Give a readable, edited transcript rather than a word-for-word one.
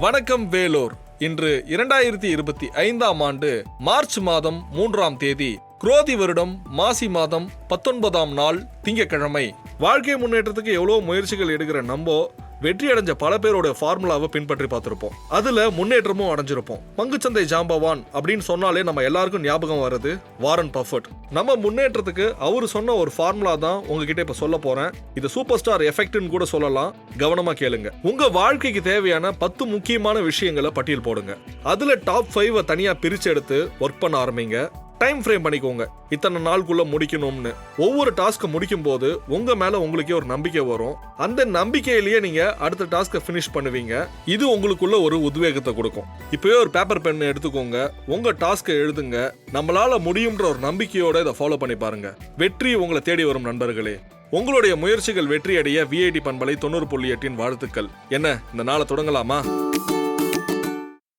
வணக்கம் வேலூர். இன்று 2025ஆம் ஆண்டு மார்ச் மாதம் 3ஆம் தேதி, குரோதி வருடம் மாசி மாதம் 19ஆம் நாள், திங்கட்கிழமை. வாழ்க்கை முன்னேற்றத்துக்கு எவ்வளவு முயற்சிகள் எடுக்கிற நம்ம வெற்றி அடைஞ்ச பல பேரோட ஃபார்முலாவை பின்பற்றி பார்த்திருப்போம். அதுல முன்னேற்றமும் அடைஞ்சிருப்போம். பங்குச்சந்தை ஜாம்பவான் அப்படின்னு சொன்னாலே நம்ம எல்லாருக்கும் ஞாபகம் வருது வாரன் பஃபட். நம்ம முன்னேற்றத்துக்கு அவரு சொன்ன ஒரு ஃபார்முலா தான் உங்ககிட்ட இப்ப சொல்ல போறேன். இது சூப்பர் ஸ்டார் எஃபெக்ட்னு கூட சொல்லலாம். கவனமா கேளுங்க. உங்க வாழ்க்கைக்கு தேவையான 10 முக்கியமான விஷயங்களை பட்டியல் போடுங்க. அதுல டாப் 5 தனியா பிரிச்சு எடுத்து ஒர்க் பண்ண ஆரம்பிங்க. டைம் ஃப்ரேம் பண்ணிக்கோங்க, இத்தனை நாளுக்குள்ள முடிக்கணும்னு. ஒவ்வொரு டாஸ்க் முடிக்கும் போது உங்க மேல உங்களுக்கே ஒரு நம்பிக்கை வரும். அந்த நம்பிக்கையிலேயே நீங்க அடுத்த டாஸ்கை ஃபினிஷ் பண்ணுவீங்க. இது உங்களுக்குள்ள ஒரு உத்வேகத்தை கொடுக்கும். இப்பவே ஒரு பேப்பர் பென் எடுத்துக்கோங்க, உங்க டாஸ்கை எழுதுங்க. நம்மளால முடியும்ன்ற ஒரு நம்பிக்கையோட இதை ஃபாலோ பண்ணி பாருங்க. வெற்றி உங்களை தேடி வரும் நண்பர்களே. உங்களுடைய முயற்சிகள் வெற்றி அடைய விஐடி பண்பலை 90.8 வாழ்த்துக்கள். என்ன, இந்த நாளை தொடங்கலாமா?